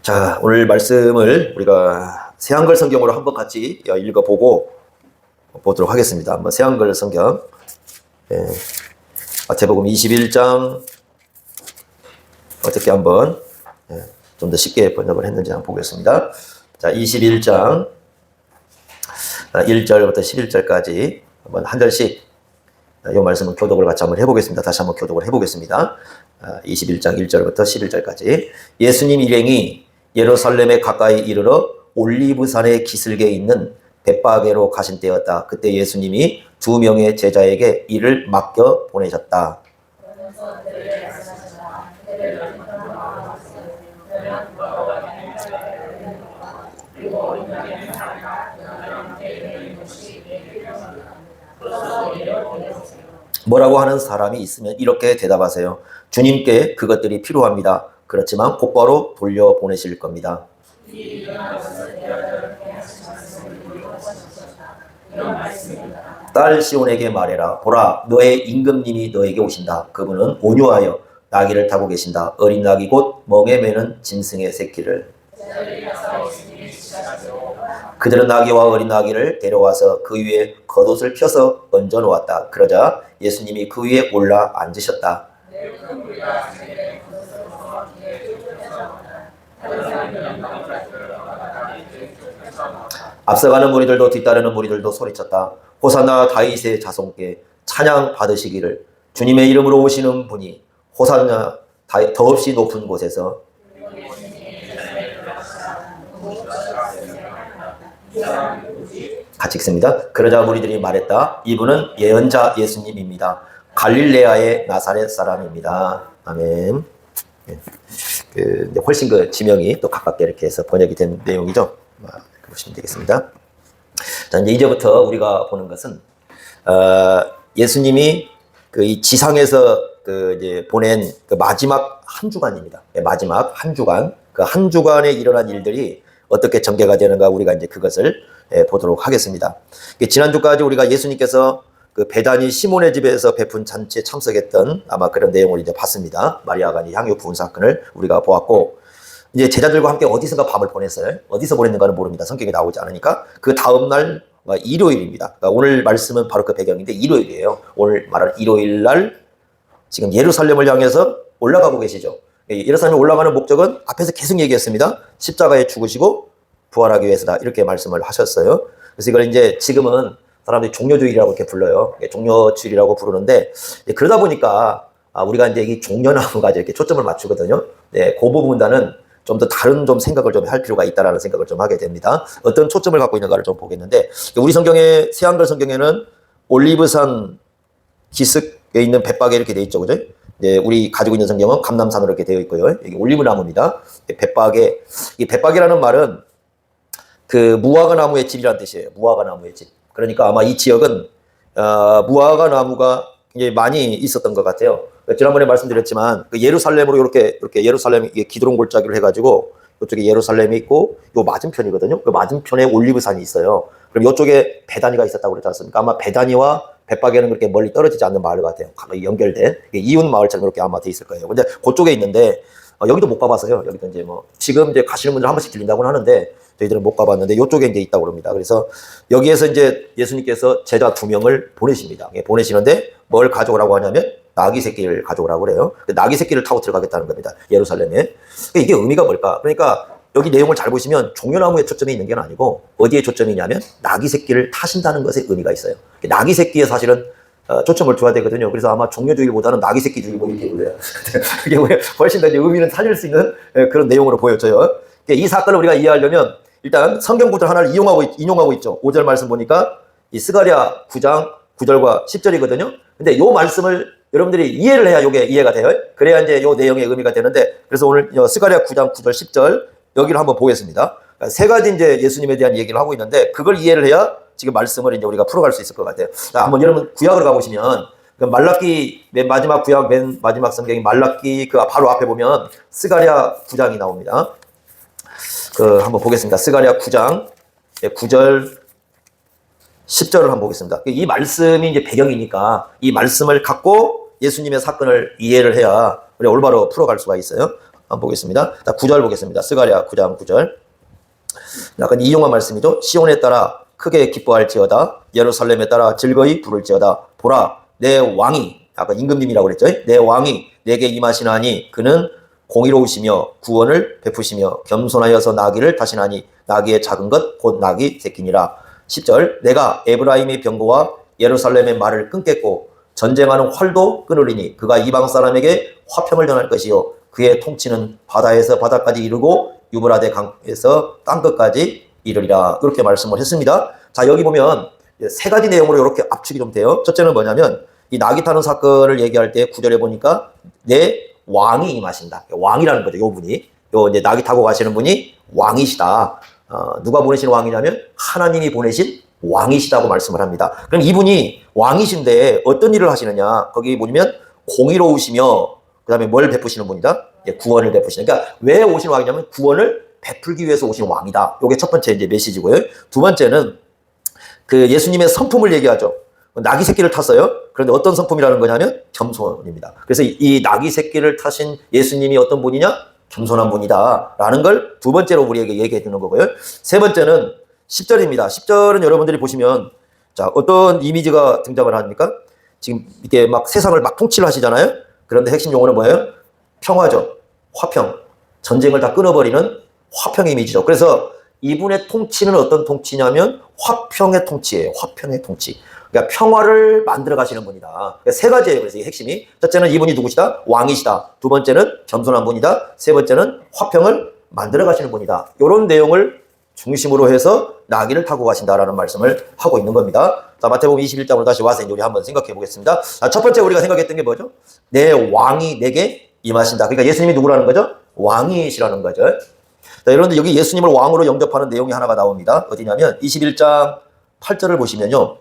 자, 오늘 말씀을 우리가 새한글 성경으로 한번 같이 읽어보고 보도록 하겠습니다. 한번 새한글 성경, 마태복음 21장 어떻게 한번 좀 더 쉽게 번역을 했는지 한번 보겠습니다. 자, 21장 1절부터 11절까지 한번 한 절씩 이 말씀은 교독을 같이 한번 해보겠습니다. 다시 한번 교독을 해보겠습니다. 21장 1절부터 11절까지. 예수님 일행이 예루살렘에 가까이 이르러 올리브산의 기슭에 있는 벳바게로 가신 때였다. 그때 예수님이 2명의 제자에게 이를 맡겨 보내셨다. 뭐라고 하는 사람이 있으면 이렇게 대답하세요. 주님께 그것들이 필요합니다. 그렇지만 곧바로 돌려보내실 겁니다. 딸 시온에게 말해라. 보라, 너의 임금님이 너에게 오신다. 그분은 온유하여 나귀를 타고 계신다. 어린 나귀 곧 멍에 매는 짐승의 새끼를. 그들은 나귀와 어린 나귀를 데려와서 그 위에 겉옷을 펴서 얹어 놓았다. 그러자 예수님이 그 위에 올라 앉으셨다. 앞서가는 무리들도 뒤따르는 무리들도 소리쳤다. 호산나 다윗의 자손께 찬양 받으시기를. 주님의 이름으로 오시는 분이 호산나 더없이 높은 곳에서 같이 읽습니다. 그러자 무리들이 말했다. 이분은 예언자 예수님입니다. 갈릴레아의 나사렛 사람입니다. 아멘. 훨씬 그 지명이 또 가깝게 이렇게 해서 번역이 된 내용이죠. 보시면 되겠습니다. 자, 이제부터 우리가 보는 것은 예수님이 이 지상에서 이제 보낸 그 마지막 한 주간입니다. 마지막 한 주간, 그 한 주간에 일어난 일들이 어떻게 전개가 되는가 우리가 이제 그것을 보도록 하겠습니다. 지난주까지 우리가 예수님께서 그 베다니 시몬의 집에서 베푼 잔치에 참석했던 아마 그런 내용을 이제 봤습니다. 마리아가 향유 부은 사건을 우리가 보았고, 이제 제자들과 함께 어디선가 밤을 보냈어요. 어디서 보냈는가는 모릅니다. 성경에 나오지 않으니까. 그 다음날 일요일입니다. 그러니까 오늘 말씀은 바로 그 배경인데 일요일이에요. 오늘 말하는 일요일 날 지금 예루살렘을 향해서 올라가고 계시죠. 예루살렘에 올라가는 목적은 앞에서 계속 얘기했습니다. 십자가에 죽으시고 부활하기 위해서다. 이렇게 말씀을 하셨어요. 그래서 이걸 이제 지금은 사람들이 종려주일이라고 이렇게 불러요. 종려주일이라고 부르는데, 그러다 보니까 우리가 이제 이 종려나무가 이렇게 초점을 맞추거든요. 그 부분과는 좀 더 다른 좀 생각을 좀 할 필요가 있다라는 생각을 좀 하게 됩니다. 어떤 초점을 갖고 있는가를 좀 보겠는데, 우리 성경에, 새한글 성경에는 올리브산 기슭에 있는 벳바게 이렇게 되어 있죠. 그죠? 우리 가지고 있는 성경은 감람산으로 이렇게 되어 있고요. 여기 올리브나무입니다. 벳바게. 이 벳바게라는 말은 그 무화과 나무의 집이라는 뜻이에요. 무화과 나무의 집. 그러니까 아마 이 지역은 무화과 나무가 굉장히 많이 있었던 것 같아요. 지난번에 말씀드렸지만 그 예루살렘으로 이렇게 예루살렘 기드론 골짜기를 해가지고 이쪽에 예루살렘이 있고 요 맞은편이거든요. 그 맞은편에 올리브산이 있어요. 그럼 이쪽에 베다니가 있었다고 그랬지 않습니까? 아마 베다니와 벳바게는 그렇게 멀리 떨어지지 않는 마을 같아요. 연결된 이웃 마을처럼 그렇게 아마 돼 있을 거예요. 근데 그쪽에 있는데 여기도 못 가봤어요. 여기도 이제 뭐 지금 이제 가시는 분들 한 번씩 들린다고는 하는데 저희들은 못 가봤는데 이쪽에 이제 있다고 그럽니다. 그래서 여기에서 이제 예수님께서 제자 2명을 보내십니다. 보내시는데 뭘 가져오라고 하냐면 나귀 새끼를 가져오라고 그래요. 나귀 새끼를 타고 들어가겠다는 겁니다. 예루살렘에. 이게 의미가 뭘까? 그러니까 여기 내용을 잘 보시면 종려나무에 초점이 있는 게 아니고 어디에 초점이 있냐면 나귀 새끼를 타신다는 것에 의미가 있어요. 나귀 새끼에 사실은 초점을 줘야 되거든요. 그래서 아마 종려주일보다는 나귀 새끼 주일 뭐 이렇게 불러요. 이게 훨씬 더 의미는 살릴 수 있는 그런 내용으로 보여져요. 이 사건을 우리가 이해하려면 일단 성경 구절 하나를 인용하고 있죠. 5절 말씀 보니까 이 스가랴 9장 9절과 10절이거든요. 근데 이 말씀을 여러분들이 이해를 해야 이게 이해가 돼요. 그래야 이제 이 내용의 의미가 되는데, 그래서 오늘 스가랴 9장 9절 10절 여기를 한번 보겠습니다. 그러니까 세 가지 이제 예수님에 대한 얘기를 하고 있는데 그걸 이해를 해야 지금 말씀을 이제 우리가 풀어갈 수 있을 것 같아요. 자, 한번 여러분 구약으로 가보시면 말라기 맨 마지막 구약 맨 마지막 성경이 말라기 그 바로 앞에 보면 스가랴 9장이 나옵니다. 한번 보겠습니다. 스가랴 9장 9절 10절을 한번 보겠습니다. 이 말씀이 이제 배경이니까 이 말씀을 갖고 예수님의 사건을 이해를 해야 우리가 올바로 풀어갈 수가 있어요. 한번 보겠습니다. 자, 9절 보겠습니다. 스가랴 9장 9절. 약간 이용한 말씀이죠. 시온에 따라 크게 기뻐할지어다. 예루살렘에 따라 즐거이 부를지어다. 보라, 내 왕이, 아까 임금님이라고 그랬죠. 내 왕이 내게 임하시나니 그는 공의로우시며 구원을 베푸시며 겸손하여서 나귀를 타시나니 나귀의 작은 것 곧 나귀 새끼니라. 10절. 내가 에브라임의 병거와 예루살렘의 말을 끊겠고 전쟁하는 활도 끊으리니 그가 이방 사람에게 화평을 전할 것이요 그의 통치는 바다에서 바다까지 이르고 유브라데 강에서 땅끝까지 이르리라. 그렇게 말씀을 했습니다. 자, 여기 보면 세 가지 내용으로 이렇게 압축이 좀 돼요. 첫째는 뭐냐면 이 나귀 타는 사건을 얘기할 때 9절에 보니까 내 왕이 임하신다. 왕이라는 거죠. 요 분이. 요 이제 나귀 타고 가시는 분이 왕이시다. 누가 보내신 왕이냐면 하나님이 보내신 왕이시다고 말씀을 합니다. 그럼 이분이 왕이신데 어떤 일을 하시느냐? 거기 보면 공의로우시며 그다음에 뭘 베푸시는 분이다? 구원을 베푸시는. 그러니까 왜 오신 왕이냐면 구원을 베풀기 위해서 오신 왕이다. 이게 첫 번째 이제 메시지고요. 두 번째는 그 예수님의 성품을 얘기하죠. 나귀 새끼를 탔어요. 그런데 어떤 성품이라는 거냐면 겸손입니다. 그래서 이 나귀 새끼를 타신 예수님이 어떤 분이냐? 겸손한 분이다. 라는 걸 두 번째로 우리에게 얘기해 주는 거고요. 세 번째는 10절입니다. 10절은 여러분들이 보시면 자, 어떤 이미지가 등장을 합니까? 지금 이렇게 막 세상을 막 통치를 하시잖아요. 그런데 핵심 용어는 뭐예요? 평화죠. 화평. 전쟁을 다 끊어버리는 화평의 이미지죠. 그래서 이분의 통치는 어떤 통치냐면 화평의 통치예요. 화평의 통치. 그러니까 평화를 만들어 가시는 분이다. 그러니까 세 가지예요. 그래서 이 핵심이. 첫째는 이분이 누구시다? 왕이시다. 두 번째는 겸손한 분이다. 세 번째는 화평을 만들어 가시는 분이다. 이런 내용을 중심으로 해서 나귀를 타고 가신다라는 말씀을 하고 있는 겁니다. 자, 마태복음 21장으로 다시 와서 이제 우리 한번 생각해 보겠습니다. 자, 첫 번째 우리가 생각했던 게 뭐죠? 내 왕이 내게 임하신다. 그러니까 예수님이 누구라는 거죠? 왕이시라는 거죠. 자, 여러분들 여기 예수님을 왕으로 영접하는 내용이 하나가 나옵니다. 어디냐면 21장 8절을 보시면요.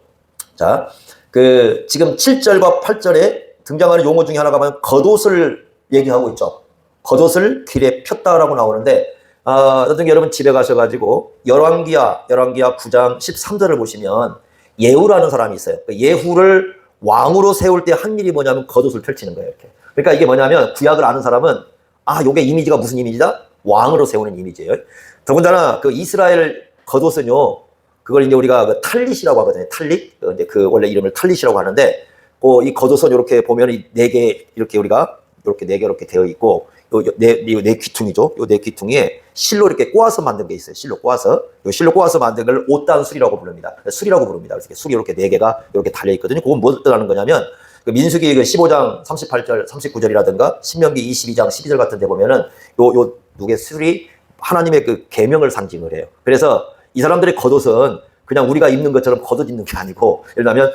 자, 그 지금 7절과 8절에 등장하는 용어 중에 하나가 뭐냐면 겉옷을 얘기하고 있죠. 겉옷을 길에 폈다라고 나오는데 어떤 여러분 집에 가셔가지고 열왕기하 9장 13절을 보시면 예후라는 사람이 있어요. 예후를 왕으로 세울 때 한 일이 뭐냐면 겉옷을 펼치는 거예요. 이렇게. 그러니까 이게 뭐냐면 구약을 아는 사람은 요게 이미지가 무슨 이미지다? 왕으로 세우는 이미지예요. 더군다나 그 이스라엘 겉옷은요, 그걸 이제 우리가 그 탈릿이라고 하거든요. 탈릿. 이제 그 원래 이름을 탈릿이라고 하는데, 이 겉옷은 이렇게 보면 이 네 개 이렇게 우리가 이렇게 네 개 이렇게 되어 있고, 네 귀퉁이죠. 요 네 귀퉁이에 실로 이렇게 꼬아서 만든 게 있어요. 실로 꼬아서. 요 실로 꼬아서 만든 걸 옷단술이라고 부릅니다. 술이라고 부릅니다. 그래서 술이 이렇게 네 개가 이렇게 달려 있거든요. 그건 뭐 뜻하는 거냐면, 그 민수기 15장 38절, 39절이라든가 신명기 22장 12절 같은 데 보면은 요 누게 술이 하나님의 그 계명을 상징을 해요. 그래서 이 사람들의 겉옷은 그냥 우리가 입는 것처럼 겉옷 입는 게 아니고, 예를 들면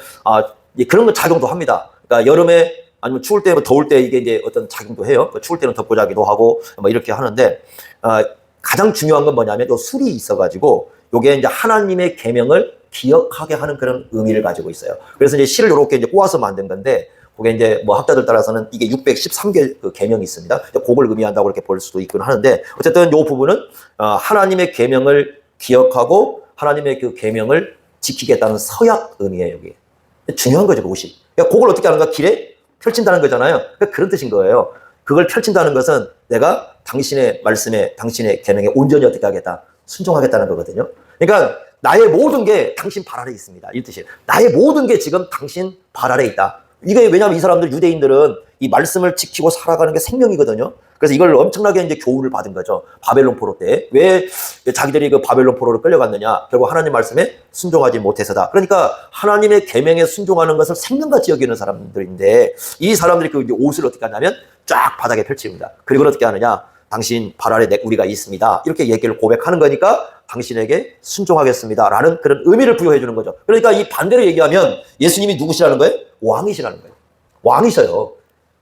그런 건 작용도 합니다. 그러니까 여름에 아니면 추울 때, 더울 때 이게 이제 어떤 작용도 해요. 추울 때는 덮고 자기도 하고 뭐 이렇게 하는데, 가장 중요한 건 뭐냐면 요 술이 있어가지고 요게 이제 하나님의 계명을 기억하게 하는 그런 의미를 가지고 있어요. 그래서 이제 실을 이렇게 이제 꼬아서 만든 건데, 그게 이제 뭐 학자들 따라서는 이게 613개 그 계명이 있습니다. 그걸 의미한다고 이렇게 볼 수도 있긴 하는데, 어쨌든 요 부분은 하나님의 계명을 기억하고 하나님의 그 계명을 지키겠다는 서약 의미예요. 여기 중요한 거죠, 그것이. 그러니까 그걸 어떻게 하는가? 길에 펼친다는 거잖아요. 그러니까 그런 뜻인 거예요. 그걸 펼친다는 것은 내가 당신의 말씀에, 당신의 계명에 온전히 어떻게 하겠다? 순종하겠다는 거거든요. 그러니까 나의 모든 게 당신 발 아래 있습니다. 이 뜻이에요. 나의 모든 게 지금 당신 발 아래 있다. 이게 왜냐하면 이 사람들 유대인들은 이 말씀을 지키고 살아가는 게 생명이거든요. 그래서 이걸 엄청나게 이제 교훈을 받은 거죠. 바벨론 포로 때. 왜 자기들이 그 바벨론 포로로 끌려갔느냐? 결국 하나님 말씀에 순종하지 못해서다. 그러니까 하나님의 계명에 순종하는 것을 생명같이 여기는 사람들인데, 이 사람들이 그 옷을 어떻게 하냐면 쫙 바닥에 펼칩니다. 그리고 어떻게 하느냐? 당신 발 아래 우리가 있습니다. 이렇게 얘기를 고백하는 거니까 당신에게 순종하겠습니다. 라는 그런 의미를 부여해 주는 거죠. 그러니까 이 반대로 얘기하면 예수님이 누구시라는 거예요? 왕이시라는 거예요. 왕이셔요.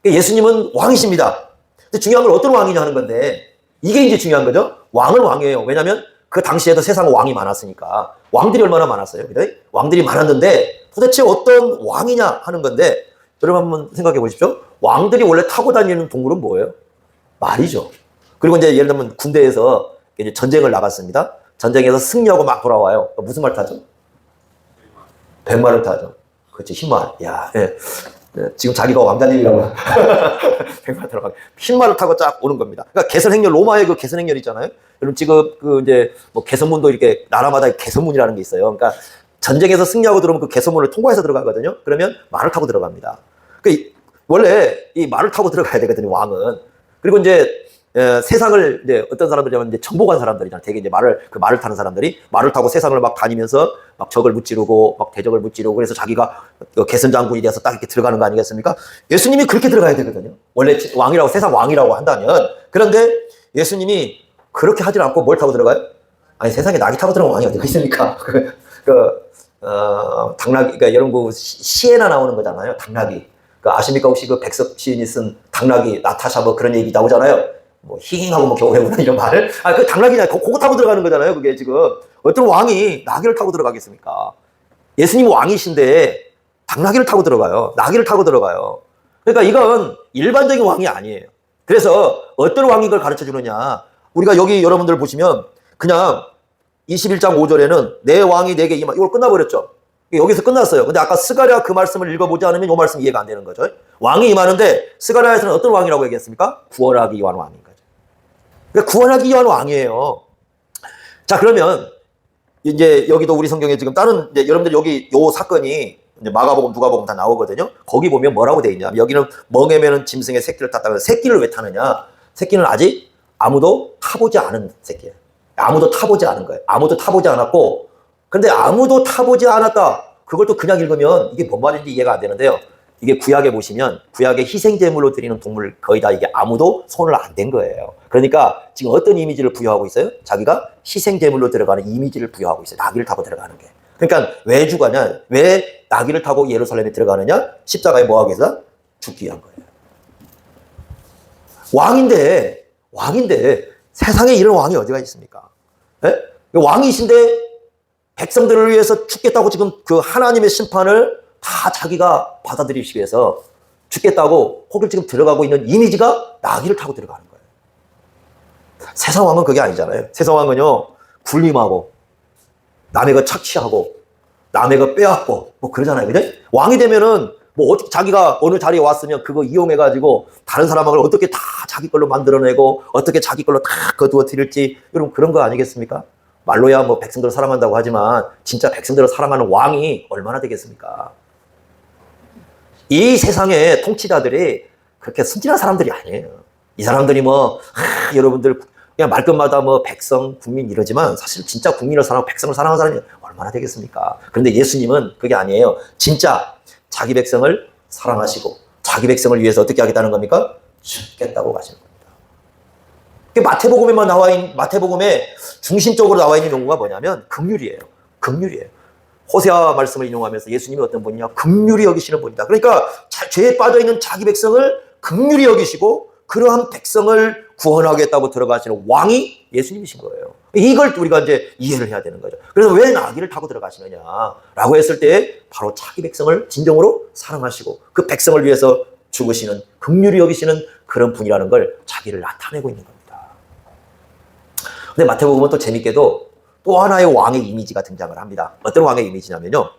예수님은 왕이십니다. 근데 중요한 건 어떤 왕이냐 하는 건데, 이게 이제 중요한 거죠. 왕은 왕이에요. 왜냐하면 그 당시에도 세상에 왕이 많았으니까. 왕들이 얼마나 많았어요. 그래? 왕들이 많았는데 도대체 어떤 왕이냐 하는 건데, 여러분 한번 생각해 보십시오. 왕들이 원래 타고 다니는 동물은 뭐예요? 말이죠. 그리고 이제 예를 들면 군대에서 이제 전쟁을 나갔습니다. 전쟁에서 승리하고 막 돌아와요. 무슨 말 타죠? 백마를 타죠. 그렇지, 흰말. 야, 예. 네, 지금 자기가 왕자님이라고 생각하더라고요. 흰말을 타고 쫙 오는 겁니다. 그러니까 개선행렬, 로마의 그 개선행렬 있잖아요. 여러분 지금 그 이제 뭐 개선문도 이렇게 나라마다 개선문이라는 게 있어요. 그러니까 전쟁에서 승리하고 들어오면 그 개선문을 통과해서 들어가거든요. 그러면 말을 타고 들어갑니다. 그러니까 원래 이 말을 타고 들어가야 되거든요, 왕은. 그리고 이제 세상을 이제 어떤 사람들이냐면 이제 정복한 사람들이잖아요. 되게 이제 말을 타는 사람들이 말을 타고 세상을 막 다니면서 막 적을 무찌르고 막 대적을 무찌르고 그래서 자기가 개선 장군이 돼서 딱 이렇게 들어가는 거 아니겠습니까? 예수님이 그렇게 들어가야 되거든요. 원래 왕이라고 세상 왕이라고 한다면. 그런데 예수님이 그렇게 하질 않고 뭘 타고 들어가요? 아니 세상에 낙이 타고 들어간 왕이 어디가 있습니까? 당나귀, 그러니까 여러분 그 시에나 나오는 거잖아요. 당나귀. 아십니까? 혹시 그 백석 시인이 쓴 당나귀, 나타샤 뭐 그런 얘기 나오잖아요. 뭐 히깅하고 뭐 겨울에 우는 이런 말. 그 당나귀냐, 그거 타고 들어가는 거잖아요. 그게 지금 어떤 왕이 나귀를 타고 들어가겠습니까? 예수님 왕이신데 당나귀를 타고 들어가요. 나귀를 타고 들어가요. 그러니까 이건 일반적인 왕이 아니에요. 그래서 어떤 왕이 이걸 가르쳐 주느냐? 우리가 여기 여러분들 보시면 그냥 21장 5절에는 내 왕이 내게 임하, 이걸 끝나버렸죠. 여기서 끝났어요. 근데 아까 스가랴 그 말씀을 읽어보지 않으면 이 말씀 이해가 안 되는 거죠. 왕이 임하는데 스가랴에서는 어떤 왕이라고 얘기했습니까? 구원하기 위한 왕인 거죠. 그러니까 구원하기 위한 왕이에요. 자, 그러면 이제 여기도 우리 성경에 지금 다른 이제 여러분들 여기 요 사건이 이제 마가복음, 누가복음 다 나오거든요. 거기 보면 뭐라고 돼 있냐? 여기는 멍에 매는 짐승의 새끼를 탔다고 해서 새끼를 왜 타느냐? 새끼는 아직 아무도 타보지 않은 새끼예요. 아무도 타보지 않은 거예요. 아무도 타보지 않았고, 근데 아무도 타보지 않았다. 그걸 또 그냥 읽으면 이게 뭔 말인지 이해가 안 되는데요. 이게 구약에 보시면 구약의 희생제물로 드리는 동물 거의 다 이게 아무도 손을 안 댄 거예요. 그러니까 지금 어떤 이미지를 부여하고 있어요? 자기가 희생제물로 들어가는 이미지를 부여하고 있어요. 나귀를 타고 들어가는 게. 그러니까 왜 죽었냐? 왜 나귀를 타고 예루살렘에 들어가느냐? 십자가에 뭐 하기 위해서? 죽기 위한 거예요. 왕인데 세상에 이런 왕이 어디가 있습니까? 예? 왕이신데 백성들을 위해서 죽겠다고 지금 그 하나님의 심판을 다 자기가 받아들이시기 위해서 죽겠다고 거길 지금 들어가고 있는 이미지가 나귀를 타고 들어가는 거예요. 세상 왕은 그게 아니잖아요. 세상 왕은요, 군림하고, 남의 거 착취하고, 남의 거 빼앗고, 뭐 그러잖아요. 그죠? 왕이 되면은 뭐 자기가 어느 자리에 왔으면 그거 이용해가지고 다른 사람을 어떻게 다 자기 걸로 만들어내고 어떻게 자기 걸로 다 거두어 드릴지, 여러분 그런 거 아니겠습니까? 말로야 뭐 백성들을 사랑한다고 하지만 진짜 백성들을 사랑하는 왕이 얼마나 되겠습니까? 이 세상의 통치자들이 그렇게 순진한 사람들이 아니에요. 이 사람들이 뭐 여러분들 그냥 말끝마다 뭐 백성, 국민 이러지만 사실 진짜 국민을 사랑하고 백성을 사랑하는 사람이 얼마나 되겠습니까? 그런데 예수님은 그게 아니에요. 진짜 자기 백성을 사랑하시고 자기 백성을 위해서 어떻게 하겠다는 겁니까? 죽겠다고 하시는 겁니다. 마태복음에만 나와 있는, 마태복음에 중심적으로 나와 있는 용어가 뭐냐면 긍휼이에요. 긍휼이에요. 호세아 말씀을 인용하면서 예수님이 어떤 분이냐? 긍휼히 여기시는 분이다. 그러니까 죄에 빠져있는 자기 백성을 긍휼히 여기시고 그러한 백성을 구원하겠다고 들어가시는 왕이 예수님이신 거예요. 이걸 우리가 이제 이해를 해야 되는 거죠. 그래서 왜 나귀를 타고 들어가시느냐라고 했을 때 바로 자기 백성을 진정으로 사랑하시고 그 백성을 위해서 죽으시는, 긍휼히 여기시는 그런 분이라는 걸 자기를 나타내고 있는 겁니다. 근데 마태복음은 또 재밌게도 또 하나의 왕의 이미지가 등장을 합니다. 어떤 왕의 이미지냐면요,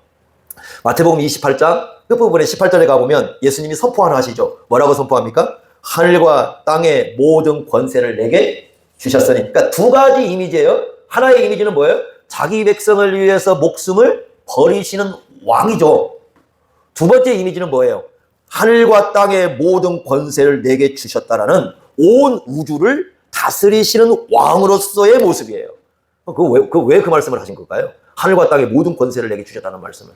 마태복음 28장 끝부분에 18절에 가보면 예수님이 선포 하나 하시죠. 뭐라고 선포합니까? 하늘과 땅의 모든 권세를 내게 주셨으니. 그러니까 두 가지 이미지예요. 하나의 이미지는 뭐예요? 자기 백성을 위해서 목숨을 버리시는 왕이죠. 두 번째 이미지는 뭐예요? 하늘과 땅의 모든 권세를 내게 주셨다라는 온 우주를 다스리시는 왕으로서의 모습이에요. 왜 그 말씀을 하신 걸까요? 하늘과 땅의 모든 권세를 내게 주셨다는 말씀을.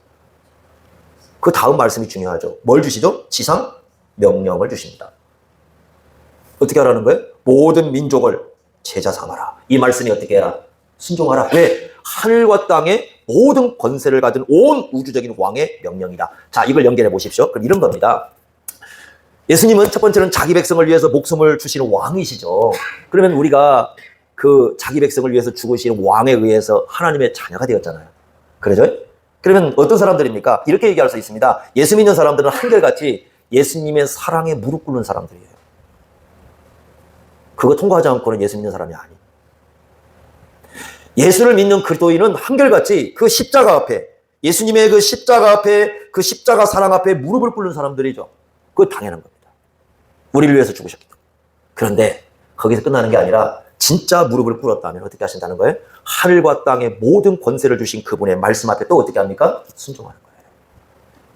그 다음 말씀이 중요하죠. 뭘 주시죠? 지상 명령을 주십니다. 어떻게 하라는 거예요? 모든 민족을 제자 삼아라. 이 말씀이 어떻게 해라? 순종하라. 왜? 하늘과 땅의 모든 권세를 가진 온 우주적인 왕의 명령이다. 자, 이걸 연결해 보십시오. 그럼 이런 겁니다. 예수님은 첫 번째는 자기 백성을 위해서 목숨을 주시는 왕이시죠. 그러면 우리가 그 자기 백성을 위해서 죽으시는 왕에 의해서 하나님의 자녀가 되었잖아요. 그러죠? 그러면 어떤 사람들입니까? 이렇게 얘기할 수 있습니다. 예수 믿는 사람들은 한결같이 예수님의 사랑에 무릎 꿇는 사람들이에요. 그거 통과하지 않고는 예수 믿는 사람이 아니에요. 예수를 믿는 그리스도인은 한결같이 그 십자가 앞에 예수님의 그 십자가 앞에, 그 십자가 사랑 앞에 무릎을 꿇는 사람들이죠. 그거 당연한 겁니다. 우리를 위해서 죽으셨기 때문에. 그런데 거기서 끝나는 게 아니라 진짜 무릎을 꿇었다면 어떻게 하신다는 거예요? 하늘과 땅의 모든 권세를 주신 그분의 말씀 앞에 또 어떻게 합니까? 순종하는 거예요.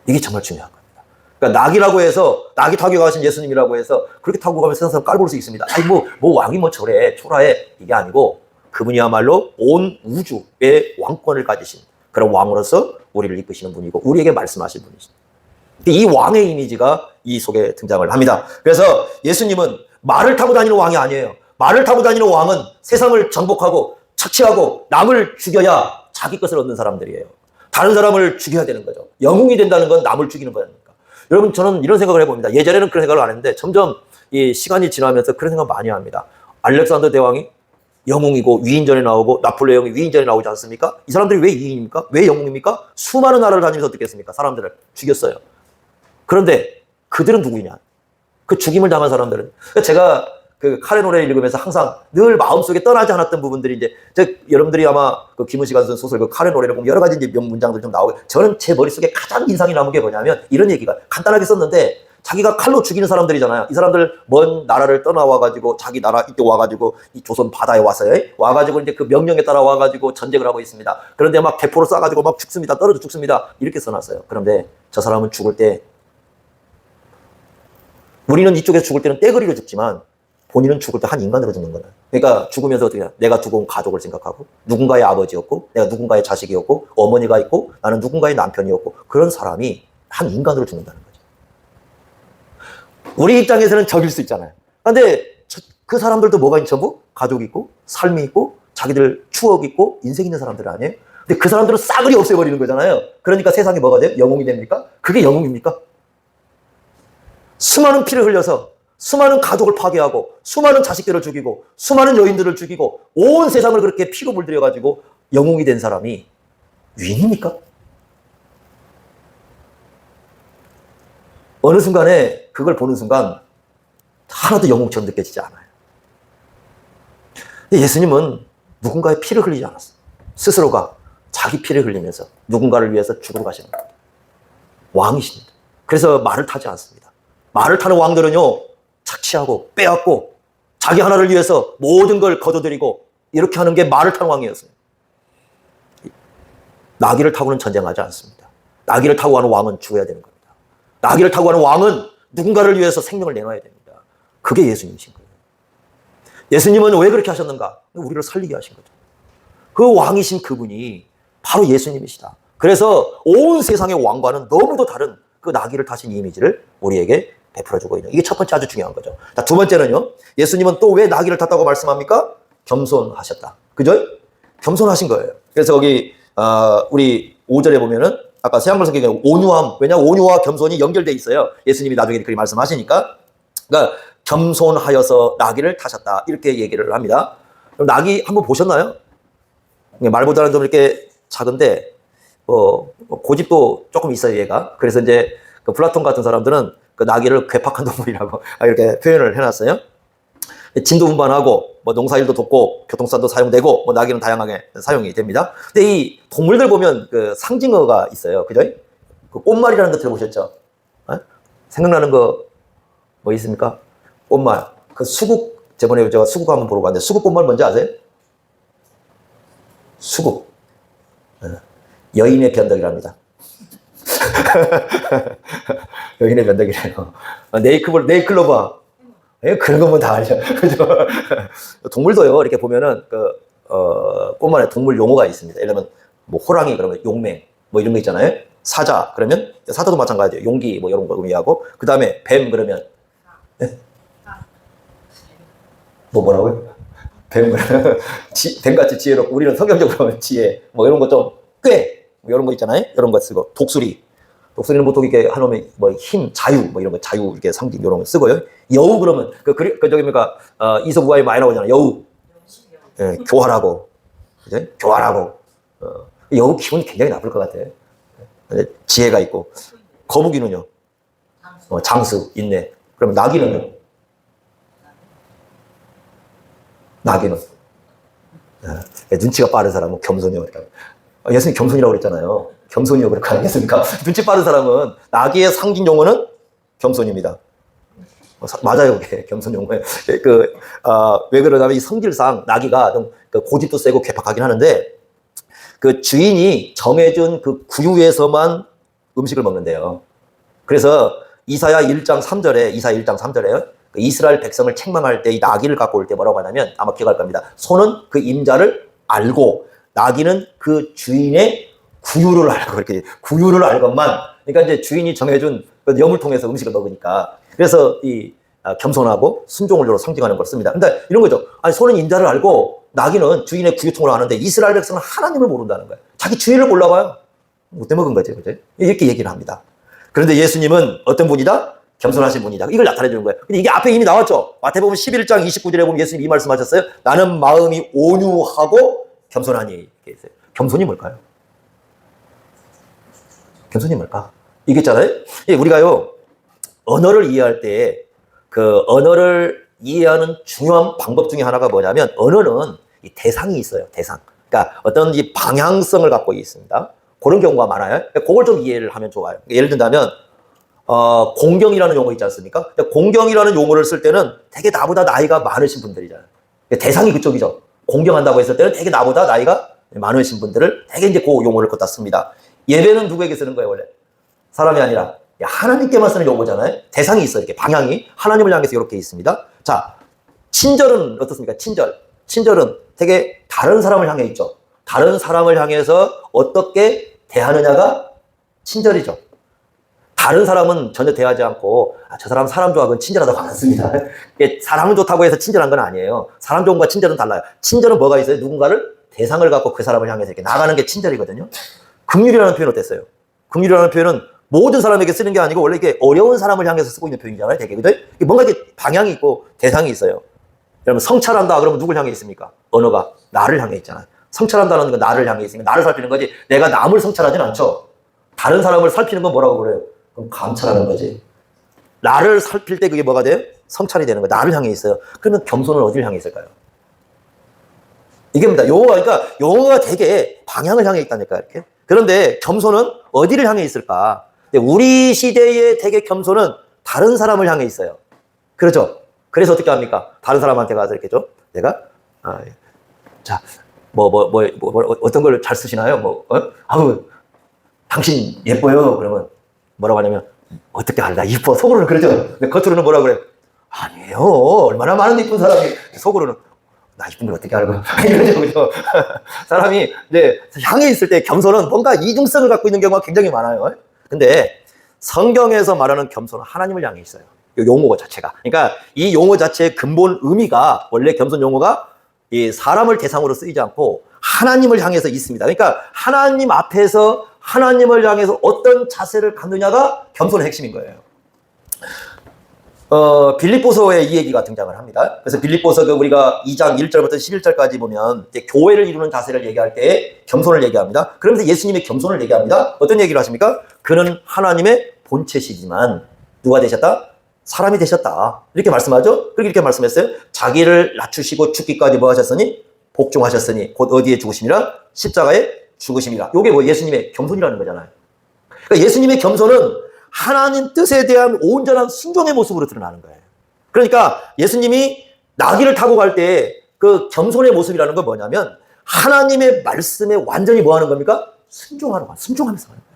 이게 정말 중요한 겁니다. 그러니까 낙이라고 해서, 낙이 타고 가신 예수님이라고 해서 그렇게 타고 가면 세상 사람 깔볼 수 있습니다. 아니 뭐 왕이 뭐 저래 초라해, 이게 아니고 그분이야말로 온 우주의 왕권을 가지신 그런 왕으로서 우리를 이끄시는 분이고 우리에게 말씀하신 분이십니다. 이 왕의 이미지가 이 속에 등장을 합니다. 그래서 예수님은 말을 타고 다니는 왕이 아니에요. 말을 타고 다니는 왕은 세상을 정복하고 착취하고 남을 죽여야 자기 것을 얻는 사람들이에요. 다른 사람을 죽여야 되는 거죠. 영웅이 된다는 건 남을 죽이는 거니까. 여러분, 저는 이런 생각을 해봅니다. 예전에는 그런 생각을 안 했는데 점점 이 시간이 지나면서 그런 생각 많이 합니다. 알렉산더 대왕이 영웅이고 위인전에 나오고 나폴레옹이 위인전에 나오지 않습니까? 이 사람들이 왜 위인입니까? 왜 영웅입니까? 수많은 나라를 다니면서 어떻게 했습니까? 사람들을 죽였어요. 그런데 그들은 누구냐? 그 죽임을 당한 사람들은. 제가 그 카레 노래를 읽으면서 항상 늘 마음속에 떠나지 않았던 부분들이 여러분들이 아마 그 김은식가 쓴 소설 그 카레 노래를 보면 여러 가지 이제 문장들 좀 나오고 저는 제 머릿속에 가장 인상이 남은 게 뭐냐면 이런 얘기가 간단하게 썼는데 자기가 칼로 죽이는 사람들이잖아요. 이 사람들 먼 나라를 떠나와가지고 자기 나라 이쪽 와가지고 이 조선 바다에 왔어요. 와가지고 이제 그 명령에 따라 와가지고 전쟁을 하고 있습니다. 그런데 막 대포를 쏴가지고 막 죽습니다. 떨어져 죽습니다. 이렇게 써놨어요. 그런데 저 사람은 죽을 때 우리는 이쪽에서 죽을 때는 떼거리로 죽지만 본인은 죽을 때 한 인간으로 죽는 거예요. 그러니까 죽으면서 어떻게 해요? 내가 두고 온 가족을 생각하고 누군가의 아버지였고 내가 누군가의 자식이었고 어머니가 있고 나는 누군가의 남편이었고 그런 사람이 한 인간으로 죽는다는 거죠. 우리 입장에서는 적일 수 있잖아요. 그런데 그 사람들도 뭐가 있는 전부? 가족이 있고 삶이 있고 자기들 추억이 있고 인생 있는 사람들 아니에요? 근데 그 사람들은 싸그리 없애버리는 거잖아요. 그러니까 세상에 뭐가 돼요? 영웅이 됩니까? 그게 영웅입니까? 수많은 피를 흘려서 수많은 가족을 파괴하고 수많은 자식들을 죽이고 수많은 여인들을 죽이고 온 세상을 그렇게 피로 물들여가지고 영웅이 된 사람이 위인입니까? 어느 순간에 그걸 보는 순간 하나도 영웅처럼 느껴지지 않아요. 예수님은 누군가의 피를 흘리지 않았어요. 스스로가 자기 피를 흘리면서 누군가를 위해서 죽으러 가시는 겁니다. 왕이십니다. 그래서 말을 타지 않습니다. 말을 타는 왕들은요 착취하고 빼앗고 자기 하나를 위해서 모든 걸 거둬들이고 이렇게 하는 게 말을 타는 왕이었어요. 나귀를 타고는 전쟁하지 않습니다. 나귀를 타고 가는 왕은 죽어야 되는 겁니다. 나귀를 타고 가는 왕은 누군가를 위해서 생명을 내놔야 됩니다. 그게 예수님이신 거예요. 예수님은 왜 그렇게 하셨는가? 우리를 살리게 하신 거죠. 그 왕이신 그분이 바로 예수님이시다. 그래서 온 세상의 왕과는 너무도 다른 그 나귀를 타신 이미지를 우리에게 베풀어주고 있는, 이게 첫 번째 아주 중요한 거죠. 자, 두 번째는요, 예수님은 또 왜 나귀를 탔다고 말씀합니까? 겸손하셨다. 그죠? 겸손하신 거예요. 그래서 거기 우리 5절에 보면은 아까 새한글 성경에 온유함, 왜냐 온유와 겸손이 연결돼 있어요. 예수님이 나중에 그렇게 말씀하시니까. 그러니까 겸손하여서 나귀를 타셨다, 이렇게 얘기를 합니다. 그럼 나귀 한번 보셨나요? 말보다는 좀 이렇게 작은데 고집도 조금 있어요, 얘가. 그래서 이제 그 플라톤 같은 사람들은 그 나귀를 괴팍한 동물이라고 이렇게 표현을 해놨어요. 진도 운반하고 뭐 농사일도 돕고 교통수단도 사용되고 뭐 나귀는 다양하게 사용이 됩니다. 근데 이 동물들 보면 그 상징어가 있어요, 그죠? 그 꽃말이라는 거 들어보셨죠? 생각나는 거 뭐 있습니까? 꽃말. 그 수국, 저번에 제가 수국 한번 보러 갔는데 수국 꽃말 뭔지 아세요? 수국. 여인의 변덕이랍니다. 여인의 변덕이래요. 네이클로버. 그런 거면 다 알죠. 그죠? 동물도요, 이렇게 보면은, 꽃말에 동물 용어가 있습니다. 예를 들면, 뭐, 호랑이, 그러면 용맹, 뭐 이런 거 있잖아요. 사자, 그러면, 사자도 마찬가지예요. 용기, 뭐 이런 거 의미하고. 그 다음에, 뱀, 그러면, 네? 뭐라고요? 뱀같이 지혜롭고, 우리는 성경적으로 지혜, 뭐 이런 거 좀, 꽤, 뭐 이런 거 있잖아요. 이런 거 쓰고, 독수리. 독수리는 보통 이렇게 한놈의 뭐 힘, 자유, 뭐 이런 거, 자유 이렇게 상징 이런 거 쓰고요. 여우 그러면 저기니까 이솝 우화에 많이 나오잖아요. 여우, 예, 교활하고, 그죠? 교활하고, 여우 기분이 굉장히 나쁠 것 같아요. 지혜가 있고, 거북이는요, 장수, 인내. 그럼 나귀는요, 눈치가 빠른 사람은 겸손이라고. 예수님 겸손이라고 그랬잖아요. 겸손이요. 그렇게 아니겠습니까? 눈치 빠른 사람은 나귀의 상징 용어는 겸손입니다. 맞아요, 그게 겸손 용어예요. 왜 그러냐면 이 성질상 나귀가 좀 고집도 세고 괴팍하긴 하는데 그 주인이 정해준 그 구유에서만 음식을 먹는데요. 그래서 이사야 1장 3절에 이스라엘 백성을 책망할 때 이 나귀를 갖고 올 때 뭐라고 하냐면 아마 기억할 겁니다. 소는 그 임자를 알고 나귀는 그 주인의 구유를 알고 이렇게 구유를 알건만 그러니까 이제 주인이 정해준 그 염을 통해서 음식을 먹으니까 그래서 이 겸손하고 순종을 주로 상징하는 걸 씁니다. 근데 이런 거죠. 아니 소는 임자를 알고 나귀는 주인의 구유통을 아는데 이스라엘 백성은 하나님을 모른다는 거예요. 자기 주인을 몰라봐요. 못돼 먹은 거죠, 그죠? 이렇게 얘기를 합니다. 그런데 예수님은 어떤 분이다? 겸손하신 분이다. 이걸 나타내 주는 거예요. 근데 이게 앞에 이미 나왔죠. 마태복음 11장 29절에 보면 예수님이 이 말씀하셨어요. 나는 마음이 온유하고 겸손하니. 겸손이 뭘까요? 겸손이 뭘까? 이겠잖아요. 우리가요 언어를 이해할 때 그 언어를 이해하는 중요한 방법 중에 하나가 뭐냐면 언어는 이 대상이 있어요. 대상. 그러니까 어떤 이 방향성을 갖고 있습니다. 그런 경우가 많아요. 그걸 좀 이해를 하면 좋아요. 예를 든다면 공경이라는 용어 있지 않습니까? 공경이라는 용어를 쓸 때는 되게 나보다 나이가 많으신 분들이잖아요. 대상이 그쪽이죠. 공경한다고 했을 때는 되게 나보다 나이가 많으신 분들을 되게 이제 그 용어를 갖다 씁니다. 예배는 누구에게 쓰는 거예요, 원래? 사람이 아니라 하나님께만 쓰는 용어잖아요. 대상이 있어요. 이렇게 방향이 하나님을 향해서 이렇게 있습니다. 자, 친절은 어떻습니까? 친절은 되게 다른 사람을 향해 있죠. 다른 사람을 향해서 어떻게 대하느냐가 친절이죠. 다른 사람은 전혀 대하지 않고 저 사람 좋아 그건 친절하다고 안 씁니다. 사람은 좋다고 해서 친절한 건 아니에요. 사람 좋은과 친절은 달라요. 친절은 뭐가 있어요? 누군가를 대상을 갖고 그 사람을 향해서 이렇게 나가는 게 친절이거든요. 긍휼이라는 표현 어땠어요? 긍휼이라는 표현은 모든 사람에게 쓰는 게 아니고 원래 이게 어려운 사람을 향해서 쓰고 있는 표현이잖아요. 되게 그죠? 뭔가 이렇게 방향이 있고 대상이 있어요. 여러분 성찰한다 그러면 누굴 향해 있습니까? 언어가 나를 향해 있잖아요. 성찰한다는 건 나를 향해 있으니까 나를 살피는 거지 내가 남을 성찰하진 않죠. 다른 사람을 살피는 건 뭐라고 그래요? 그럼 감찰하는 거지. 나를 살필 때 그게 뭐가 돼요? 성찰이 되는 거예요. 나를 향해 있어요. 그러면 겸손은 어디를 향해 있을까요? 이게 뭡니다. 그러니까 용어가 되게 방향을 향해 있다니까 이렇게. 그런데 겸손은 어디를 향해 있을까? 우리 시대의 되게 겸손은 다른 사람을 향해 있어요. 그렇죠? 그래서 어떻게 합니까? 다른 사람한테 가서 이렇게 좀 내가 자 어떤 걸 잘 쓰시나요? 당신 예뻐요. 그러면 뭐라고 하냐면 어떻게 알라 이뻐 속으로는 그러죠. 근데 겉으로는 뭐라 그래? 아니에요. 얼마나 많은 이쁜 사람이 속으로는 나 이쁜 걸 어떻게 알고 이러죠, 그죠? 사람이 이제 향해 있을 때 겸손은 뭔가 이중성을 갖고 있는 경우가 굉장히 많아요. 근데 성경에서 말하는 겸손은 하나님을 향해 있어요. 이 용어 자체가. 그러니까 이 용어 자체의 근본 의미가 원래 겸손 용어가 이 사람을 대상으로 쓰이지 않고 하나님을 향해서 있습니다. 그러니까 하나님 앞에서 하나님을 향해서 어떤 자세를 갖느냐가 겸손의 핵심인 거예요. 빌립보서에 이 얘기가 등장을 합니다. 그래서 빌립보서 우리가 2장 1절부터 11절까지 보면 이제 교회를 이루는 자세를 얘기할 때 겸손을 얘기합니다. 그러면서 예수님의 겸손을 얘기합니다. 어떤 얘기를 하십니까? 그는 하나님의 본체시지만 누가 되셨다? 사람이 되셨다. 이렇게 말씀하죠? 그렇게 이렇게 말씀했어요. 자기를 낮추시고 죽기까지 뭐 하셨으니? 복종하셨으니 곧 어디에 죽으심이라? 십자가에 죽으심이라. 이게 뭐 예수님의 겸손이라는 거잖아요. 그러니까 예수님의 겸손은 하나님 뜻에 대한 온전한 순종의 모습으로 드러나는 거예요. 그러니까 예수님이 나귀를 타고 갈 때 그 겸손의 모습이라는 건 뭐냐면 하나님의 말씀에 완전히 뭐 하는 겁니까? 순종하는 거야. 순종하면서 하는 거예요.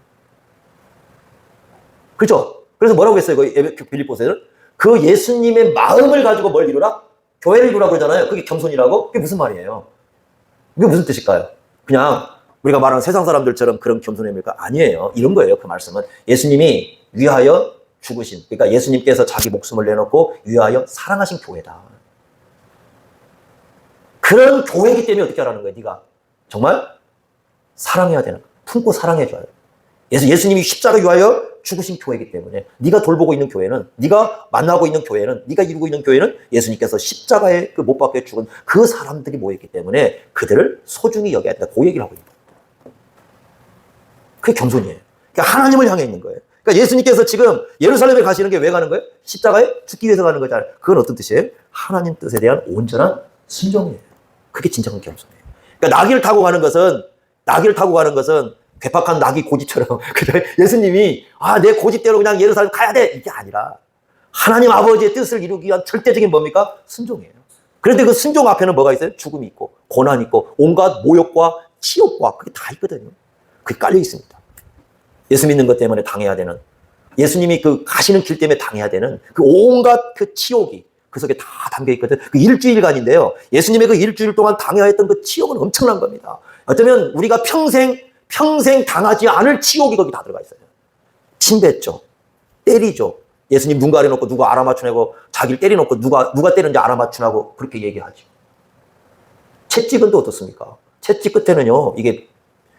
그렇죠? 그래서 뭐라고 했어요? 빌립보서에는 그 예수님의 마음을 가지고 뭘 이루라? 교회를 이루라 그러잖아요. 그게 겸손이라고? 그게 무슨 말이에요? 그게 무슨 뜻일까요? 그냥 우리가 말하는 세상 사람들처럼 그런 겸손입니까? 아니에요. 이런 거예요. 그 말씀은 예수님이 위하여 죽으신, 그러니까 예수님께서 자기 목숨을 내놓고 위하여 사랑하신 교회다. 그런 교회이기 때문에 어떻게 하라는 거예요? 네가 정말 사랑해야 되는 거야. 품고 사랑해줘야 돼. 예수님이 십자가 위하여 죽으신 교회이기 때문에 네가 돌보고 있는 교회는, 네가 만나고 있는 교회는, 네가 이루고 있는 교회는 예수님께서 십자가에 그 못 박혀 죽은 그 사람들이 모였기 때문에 그들을 소중히 여겨야 된다. 그 얘기를 하고 있는 거예요. 그게 겸손이에요. 그러니까 하나님을 향해 있는 거예요. 그러니까 예수님께서 지금 예루살렘에 가시는 게 왜 가는 거예요? 십자가에 죽기 위해서 가는 거잖아요. 그건 어떤 뜻이에요? 하나님 뜻에 대한 온전한 순종이에요. 그게 진정한 겸손이에요. 그러니까 나귀를 타고 가는 것은 괴팍한 낙이 고집처럼. 예수님이 내 고집대로 그냥 예루살렘 가야 돼 이게 아니라 하나님 아버지의 뜻을 이루기 위한 절대적인 뭡니까? 순종이에요. 그런데 그 순종 앞에는 뭐가 있어요? 죽음이 있고 고난이 있고 온갖 모욕과 치욕과 그게 다 있거든요. 그게 깔려 있습니다. 예수 믿는 것 때문에 당해야 되는, 예수님이 그 가시는 길 때문에 당해야 되는 그 온갖 그 치욕이 그 속에 다 담겨 있거든. 그 일주일간인데요. 예수님의 그 일주일 동안 당해야 했던 그 치욕은 엄청난 겁니다. 어쩌면 우리가 평생 당하지 않을 치욕이 거기 다 들어가 있어요. 침뱉죠. 때리죠. 예수님 눈 가려놓고 누가 알아맞추냐고 자기를 때려놓고 누가 때렸는지 알아맞추냐고 그렇게 얘기하죠. 채찍은 또 어떻습니까? 채찍 끝에는요, 이게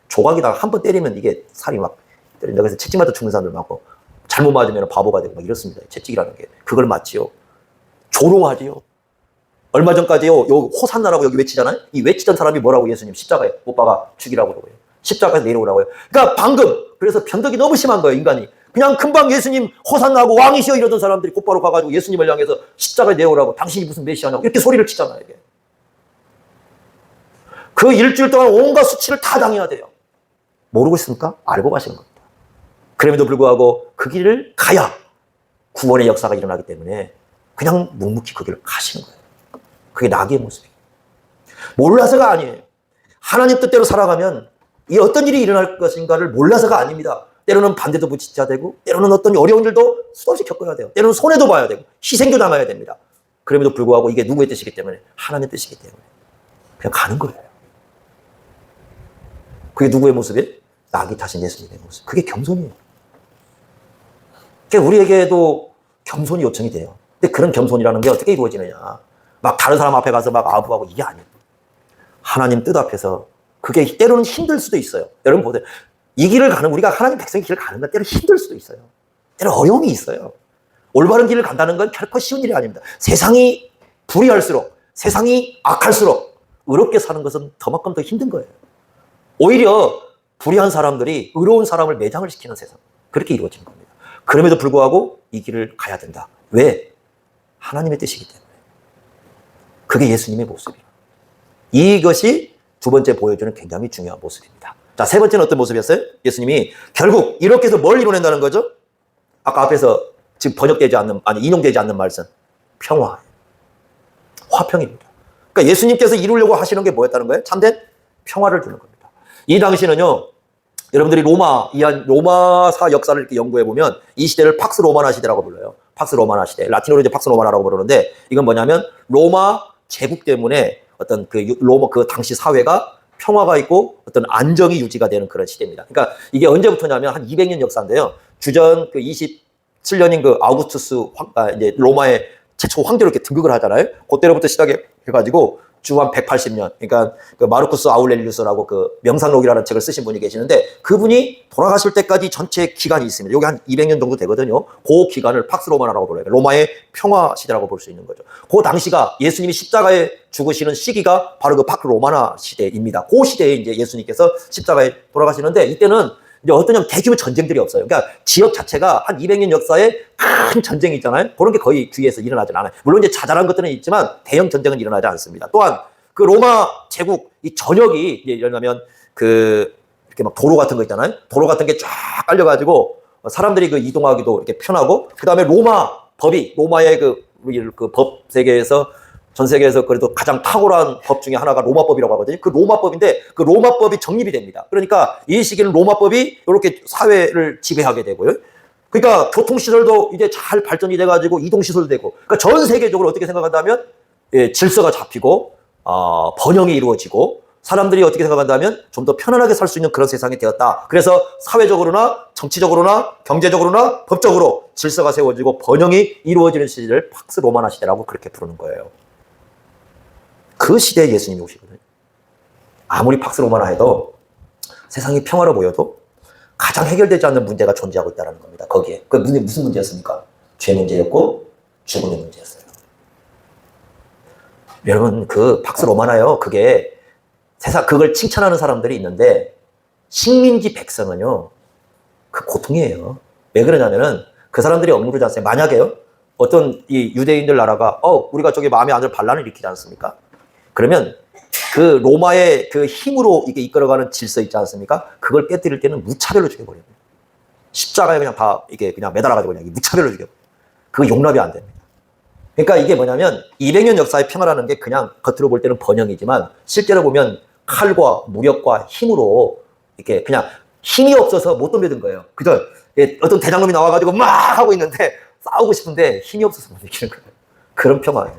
조각이다가 한 번 때리면 이게 살이 막 때린다. 그래서 채찍 맞아 죽는 사람들 많고, 잘못 맞으면 바보가 되고 막 이렇습니다. 채찍이라는 게. 그걸 맞지요. 조롱하지요. 얼마 전까지요, 요 호산나라고 여기 외치잖아요? 이 외치던 사람이 뭐라고 예수님 십자가에 못 박아 죽이라고 그러고요. 십자가에서 내려오라고요. 그러니까 방금, 그래서 변덕이 너무 심한 거예요, 인간이. 그냥 금방 예수님 호산나고 왕이시여 이러던 사람들이 곧바로 가가지고 예수님을 향해서 십자가에 내오라고, 당신이 무슨 메시아냐고 이렇게 소리를 치잖아요, 이게. 그 일주일 동안 온갖 수치를 다 당해야 돼요. 모르고 있습니까? 알고 가시는 겁니다. 그럼에도 불구하고 그 길을 가야 구원의 역사가 일어나기 때문에 그냥 묵묵히 그 길을 가시는 거예요. 그게 낙의 모습이에요. 몰라서가 아니에요. 하나님 뜻대로 살아가면 이 어떤 일이 일어날 것인가를 몰라서가 아닙니다. 때로는 반대도 부딪혀야 되고, 때로는 어떤 어려운 일도 수없이 겪어야 돼요. 때로는 손해도 봐야 되고, 희생도 당해야 됩니다. 그럼에도 불구하고 이게 누구의 뜻이기 때문에? 하나님의 뜻이기 때문에 그냥 가는 거예요. 그게 누구의 모습이에요? 낙이 타신 예수님의 모습. 그게 겸손이에요. 그러니까 우리에게도 겸손이 요청이 돼요. 근데 그런 겸손이라는 게 어떻게 이루어지느냐? 막 다른 사람 앞에 가서 막 아부하고 이게 아니에요. 하나님 뜻 앞에서 그게 때로는 힘들 수도 있어요. 여러분 보세요. 이 길을 가는, 우리가 하나님 백성의 길을 가는 건 때로 힘들 수도 있어요. 때로 어려움이 있어요. 올바른 길을 간다는 건 결코 쉬운 일이 아닙니다. 세상이 불의할수록, 세상이 악할수록 의롭게 사는 것은 더만큼 더 힘든 거예요. 오히려 불의한 사람들이 의로운 사람을 매장을 시키는 세상. 그렇게 이루어지는 겁니다. 그럼에도 불구하고 이 길을 가야 된다. 왜? 하나님의 뜻이기 때문에. 그게 예수님의 모습이에요. 이것이 두 번째 보여주는 굉장히 중요한 모습입니다. 자, 세 번째는 어떤 모습이었어요? 예수님이 결국 이렇게 해서 뭘 이뤄낸다는 거죠? 아까 앞에서 지금 번역되지 않는, 인용되지 않는 말씀. 평화. 화평입니다. 그러니까 예수님께서 이루려고 하시는 게 뭐였다는 거예요? 참된 평화를 주는 겁니다. 이 당시는요, 여러분들이 로마사 역사를 이렇게 연구해보면 이 시대를 팍스 로마나 시대라고 불러요. 팍스 로마나 시대. 라틴어로 이제 팍스 로마나라고 부르는데, 이건 뭐냐면 로마 제국 때문에 어떤 그 당시 사회가 평화가 있고 어떤 안정이 유지가 되는 그런 시대입니다. 그러니까 이게 언제부터냐면 한 200년 역사인데요. 주전 그 27년인 그 아우구스투스 이제 로마의 최초 황제로 이렇게 등극을 하잖아요. 그때로부터 시작해가지고 주 한 180년. 그러니까 그 마르쿠스 아울렐리우스라고 그 명상록이라는 책을 쓰신 분이 계시는데 그분이 돌아가실 때까지 전체 기간이 있습니다. 여기 한 200년 정도 되거든요. 그 기간을 팍스 로마나라고 불러요. 로마의 평화 시대라고 볼 수 있는 거죠. 그 당시가 예수님이 십자가에 죽으시는 시기가 바로 그 팍스 로마나 시대입니다. 그 시대에 이제 예수님께서 십자가에 돌아가시는데 이때는 이제 어떠냐면 대규모 전쟁들이 없어요. 그러니까 지역 자체가 한 200년 역사에 큰 전쟁이 있잖아요. 그런 게 거의 뒤에서 일어나지 않아요. 물론 이제 자잘한 것들은 있지만 대형 전쟁은 일어나지 않습니다. 또한 그 로마 제국 이 전역이 이제 일어나면 그 이렇게 막 도로 같은 거 있잖아요. 도로 같은 게 쫙 깔려가지고 사람들이 그 이동하기도 이렇게 편하고 그 다음에 로마 법이 로마의 그 법 세계에서 전 세계에서 그래도 가장 탁월한 법 중에 하나가 로마법이라고 하거든요. 그 로마법인데 그 로마법이 정립이 됩니다. 그러니까 이 시기는 로마법이 이렇게 사회를 지배하게 되고요. 그러니까 교통시설도 이제 잘 발전이 돼가지고 이동시설도 되고 그러니까 전 세계적으로 어떻게 생각한다면 질서가 잡히고 번영이 이루어지고 사람들이 어떻게 생각한다면 좀 더 편안하게 살 수 있는 그런 세상이 되었다. 그래서 사회적으로나 정치적으로나 경제적으로나 법적으로 질서가 세워지고 번영이 이루어지는 시대를 팍스 로마나 시대라고 그렇게 부르는 거예요. 그 시대에 예수님이 오시거든요. 아무리 팍스 로마나 해도 세상이 평화로 보여도 가장 해결되지 않는 문제가 존재하고 있다는 겁니다. 거기에. 그 무슨 문제였습니까? 죄 문제였고 죽음의 문제였어요. 여러분 그 팍스 로마나요. 그게 세상 그걸 칭찬하는 사람들이 있는데 식민지 백성은요. 그 고통이에요. 왜 그러냐면은 그 사람들이 억누르지 않습니까? 만약에요. 어떤 이 유대인들 나라가 우리가 저기 마음에 안 들어 반란을 일으키지 않습니까? 그러면 그 로마의 그 힘으로 이게 이끌어가는 질서 있지 않습니까? 그걸 깨뜨릴 때는 무차별로 죽여버려요. 십자가에 그냥 다 이게 그냥 매달아가지고 그냥 무차별로 죽여버려요. 그거 용납이 안 됩니다. 그러니까 이게 뭐냐면 200년 역사의 평화라는 게 그냥 겉으로 볼 때는 번영이지만 실제로 보면 칼과 무력과 힘으로 이렇게 그냥 힘이 없어서 못 덤벼든 거예요. 그죠? 어떤 대장놈이 나와가지고 막 하고 있는데 싸우고 싶은데 힘이 없어서 못 이기는 거예요. 그런 평화예요.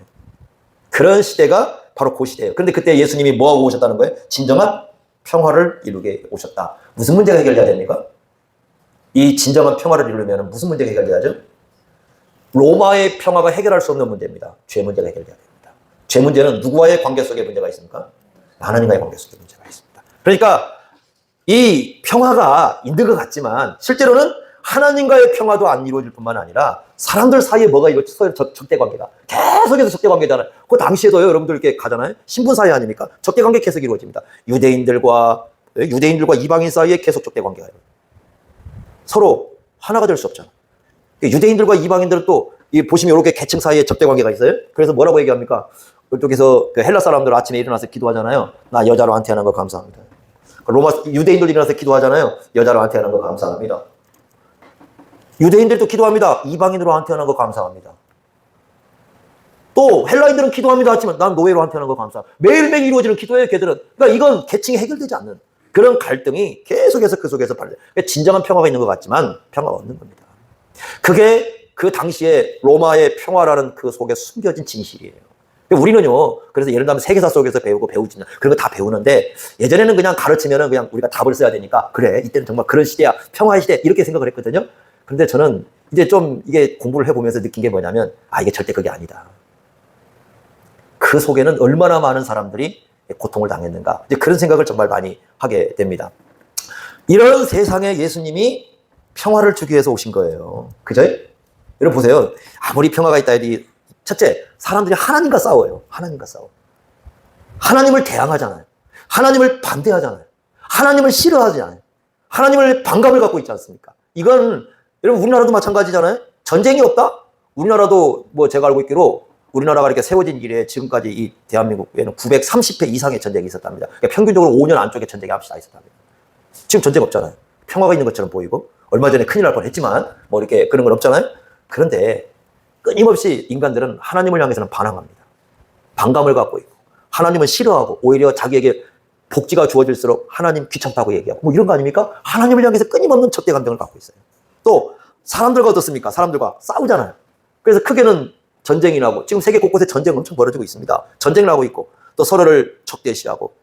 그런 시대가 바로 그 시대예요. 그런데 그때 예수님이 뭐하고 오셨다는 거예요? 진정한 평화를 이루게 오셨다. 무슨 문제가 해결돼야 됩니까? 이 진정한 평화를 이루려면 무슨 문제가 해결돼야죠? 로마의 평화가 해결할 수 없는 문제입니다. 죄 문제가 해결돼야 됩니다. 죄 문제는 누구와의 관계 속에 문제가 있습니까? 하나님과의 관계 속에 문제가 있습니다. 그러니까 이 평화가 있는 것 같지만 실제로는 하나님과의 평화도 안 이루어질 뿐만 아니라 사람들 사이에 뭐가 이루어져요? 적대관계가 계속해서 적대관계잖아요. 그 당시에도요, 여러분들 이렇게 가잖아요. 신분 사이 아닙니까? 적대관계 계속 이루어집니다. 유대인들과 이방인 사이에 계속 적대관계가 이루어져요. 서로 하나가 될 수 없잖아요. 유대인들과 이방인들은 또 보시면 이렇게 계층 사이에 적대관계가 있어요. 그래서 뭐라고 얘기합니까? 이쪽에서 그 헬라 사람들 아침에 일어나서 기도하잖아요. 나 여자로 한태어난 거 감사합니다. 유대인들 일어나서 기도하잖아요. 여자로 한태어난 거 감사합니다. 유대인들도 기도합니다. 이방인으로 한태어난 거 감사합니다. 또 헬라인들은 기도합니다. 하지만 난 노예로 한태어난 거 감사합니다. 매일매일 이루어지는 기도예요, 걔들은. 그러니까 이건 계층이 해결되지 않는 그런 갈등이 계속해서 그 속에서 발생. 진정한 평화가 있는 것 같지만 평화가 없는 겁니다. 그게 그 당시에 로마의 평화라는 그 속에 숨겨진 진실이에요. 우리는요, 그래서 예를 들면 세계사 속에서 배우지는 그런 거 다 배우는데 예전에는 그냥 가르치면은 그냥 우리가 답을 써야 되니까 그래, 이때는 정말 그런 시대야, 평화의 시대, 이렇게 생각을 했거든요. 그런데 저는 이제 좀 이게 공부를 해보면서 느낀 게 뭐냐면, 이게 절대 그게 아니다. 그 속에는 얼마나 많은 사람들이 고통을 당했는가. 이제 그런 생각을 정말 많이 하게 됩니다. 이런 세상에 예수님이 평화를 주기 위해서 오신 거예요. 그죠? 여러분 보세요. 아무리 평화가 있다 해도 첫째, 사람들이 하나님과 싸워요. 하나님과 싸워. 하나님을 대항하잖아요. 하나님을 반대하잖아요. 하나님을 싫어하잖아요. 하나님을 반감을 갖고 있지 않습니까? 이건 여러분 우리나라도 마찬가지잖아요. 전쟁이 없다? 우리나라도 뭐 제가 알고 있기로 우리나라가 이렇게 세워진 이래 지금까지 이 대한민국에는 930회 이상의 전쟁이 있었답니다. 그러니까 평균적으로 5년 안쪽에 전쟁이 합시다 있었답니다. 지금 전쟁 없잖아요. 평화가 있는 것처럼 보이고 얼마 전에 큰일 날 뻔했지만 뭐 이렇게 그런 건 없잖아요. 그런데 끊임없이 인간들은 하나님을 향해서는 반항합니다. 반감을 갖고 있고 하나님은 싫어하고 오히려 자기에게 복지가 주어질수록 하나님 귀찮다고 얘기하고 뭐 이런 거 아닙니까? 하나님을 향해서 끊임없는 적대 감정을 갖고 있어요. 또 사람들과 어떻습니까? 사람들과 싸우잖아요. 그래서 크게는 전쟁이 나고 지금 세계 곳곳에 전쟁 엄청 벌어지고 있습니다. 전쟁 나고 있고 또 서로를 적대시하고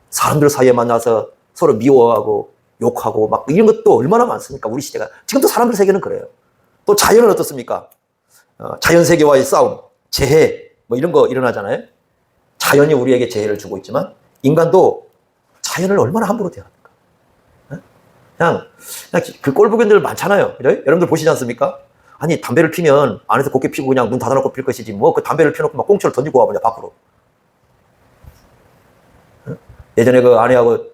사람들 사이에 만나서 서로 미워하고 욕하고 막 이런 것도 얼마나 많습니까? 우리 시대가. 지금도 사람들 세계는 그래요. 또 자연은 어떻습니까? 자연 세계와의 싸움, 재해 뭐 이런 거 일어나잖아요. 자연이 우리에게 재해를 주고 있지만 인간도 자연을 얼마나 함부로 대합니까? 그냥 그 꼴보기들 많잖아요. 그래? 여러분들 보시지 않습니까? 아니 담배를 피면 안에서 곱게 피고 그냥 문 닫아놓고 필 것이지 뭐 그 담배를 피워놓고 막 꽁초를 던지고 와보냐 밖으로. 예전에 그 아내하고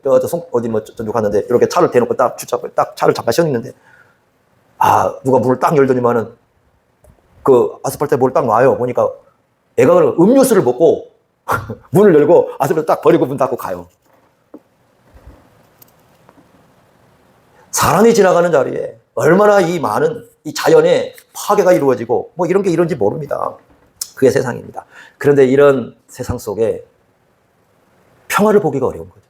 어디 뭐 전주 갔는데 이렇게 차를 대놓고 딱 주차를 딱 차를 잠깐 세웠는데 누가 문을 딱 열더니만은 그 아스팔트에 뭘 딱 놔요. 보니까 애가 음료수를 먹고 문을 열고 아스팔트 딱 버리고 문 닫고 가요. 사람이 지나가는 자리에 얼마나 이 많은 이 자연의 파괴가 이루어지고 뭐 이런 게 이런지 모릅니다. 그게 세상입니다. 그런데 이런 세상 속에 평화를 보기가 어려운 거죠.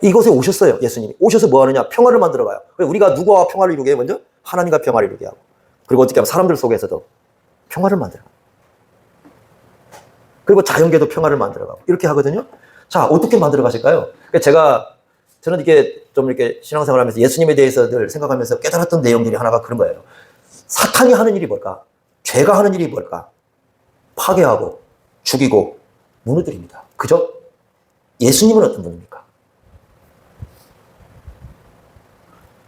이곳에 오셨어요. 예수님이 오셔서 뭐 하느냐? 평화를 만들어 가요. 우리가 누구와 평화를 이루게 해요? 먼저 하나님과 평화를 이루게 하고 그리고 어떻게 하면 사람들 속에서도 평화를 만들어 가고 그리고 자연계도 평화를 만들어 가고 이렇게 하거든요. 자, 어떻게 만들어 가실까요? 저는 이게 좀 이렇게 신앙생활 하면서 예수님에 대해서 늘 생각하면서 깨달았던 내용들이 하나가 그런 거예요. 사탄이 하는 일이 뭘까? 죄가 하는 일이 뭘까? 파괴하고 죽이고 무너뜨립니다. 그죠? 예수님은 어떤 분입니까?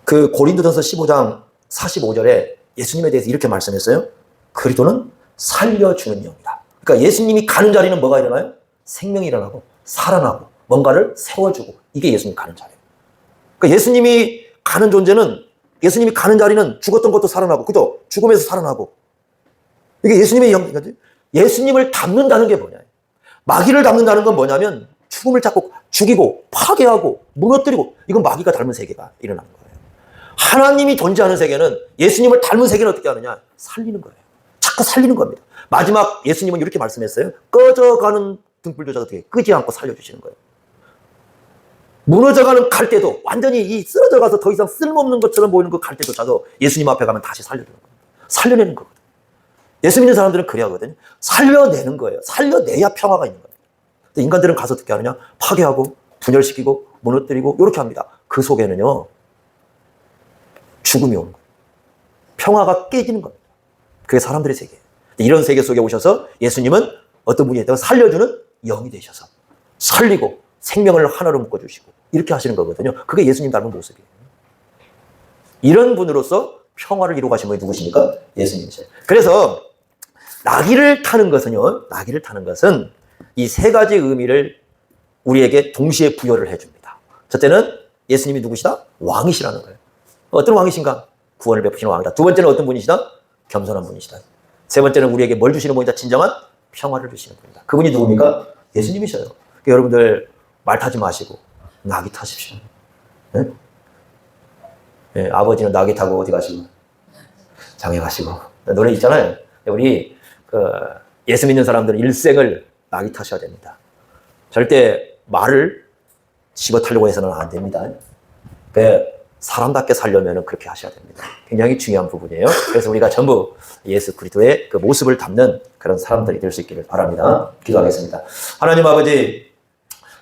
그 고린도전서 15장 45절에 예수님에 대해서 이렇게 말씀했어요. 그리스도는 살려주는 영이다. 그러니까 예수님이 가는 자리는 뭐가 일어나요? 생명이 일어나고 살아나고 뭔가를 세워주고 이게 예수님이 가는 자리예요. 그러니까 예수님이 가는 존재는 예수님이 가는 자리는 죽었던 것도 살아나고 그죠? 죽음에서 살아나고 이게 예수님의 영이거든요. 예수님을 닮는다는 게 뭐냐? 마귀를 닮는다는 건 뭐냐면 죽음을 자꾸 죽이고 파괴하고 무너뜨리고, 이건 마귀가 닮은 세계가 일어나는 거예요. 하나님이 존재하는 세계는, 예수님을 닮은 세계는 어떻게 하느냐? 살리는 거예요. 자꾸 살리는 겁니다. 마지막 예수님은 이렇게 말씀했어요. 꺼져가는 등불조차도 어떻게 끄지 않고 살려주시는 거예요. 무너져가는 갈대도, 완전히 이 쓰러져가서 더 이상 쓸모없는 것처럼 보이는 그 갈대조차도 예수님 앞에 가면 다시 살려주는 거예요. 살려내는 거거든요. 예수 믿는 사람들은 그래야 하거든요. 살려내는 거예요. 살려내야 평화가 있는 거예요. 인간들은 가서 어떻게 하느냐? 파괴하고 분열시키고 무너뜨리고 이렇게 합니다. 그 속에는요, 죽음이 오는 거예요. 평화가 깨지는 겁니다. 그게 사람들의 세계예요. 이런 세계 속에 오셔서 예수님은 어떤 분이 살려주는 영이 되셔서 살리고 생명을 하나로 묶어주시고 이렇게 하시는 거거든요. 그게 예수님 닮은 모습이에요. 이런 분으로서 평화를 이루고 가신 분이 누구십니까? 예수님이세요. 그래서 나귀를 타는 것은요, 나귀를 타는 것은 이 세 가지 의미를 우리에게 동시에 부여를 해줍니다. 첫째는 예수님이 누구시다? 왕이시라는 거예요. 어떤 왕이신가? 구원을 베푸시는 왕이다. 두 번째는 어떤 분이시다? 겸손한 분이시다. 세 번째는 우리에게 뭘 주시는 분이다? 진정한 평화를 주시는 분이다. 그분이 누굽니까? 예수님이셔요. 그러니까 여러분들 말 타지 마시고 나귀 타십시오. 네? 네, 아버지는 나귀 타고 어디 가시고? 장에 가시고. 노래 있잖아요. 우리 예수 믿는 사람들은 일생을 나귀 타셔야 됩니다. 절대 말을 집어 타려고 해서는 안 됩니다. 사람답게 살려면 그렇게 하셔야 됩니다. 굉장히 중요한 부분이에요. 그래서 우리가 전부 예수 그리스도의 그 모습을 담는 그런 사람들이 될 수 있기를 바랍니다. 기도하겠습니다. 하나님 아버지,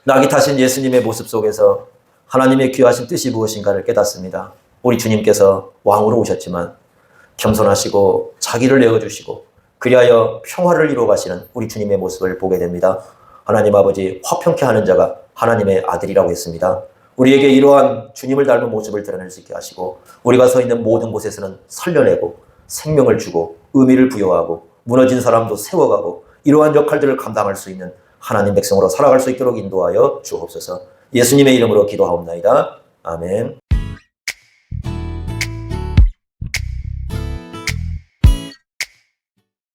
나귀 타신 예수님의 모습 속에서 하나님의 귀하신 뜻이 무엇인가를 깨닫습니다. 우리 주님께서 왕으로 오셨지만 겸손하시고 자기를 내어주시고 그리하여 평화를 이루어 가시는 우리 주님의 모습을 보게 됩니다. 하나님 아버지, 화평케 하는 자가 하나님의 아들이라고 했습니다. 우리에게 이러한 주님을 닮은 모습을 드러낼 수 있게 하시고 우리가 서 있는 모든 곳에서는 살려내고 생명을 주고 의미를 부여하고 무너진 사람도 세워가고 이러한 역할들을 감당할 수 있는 하나님 백성으로 살아갈 수 있도록 인도하여 주옵소서. 예수님의 이름으로 기도하옵나이다. 아멘.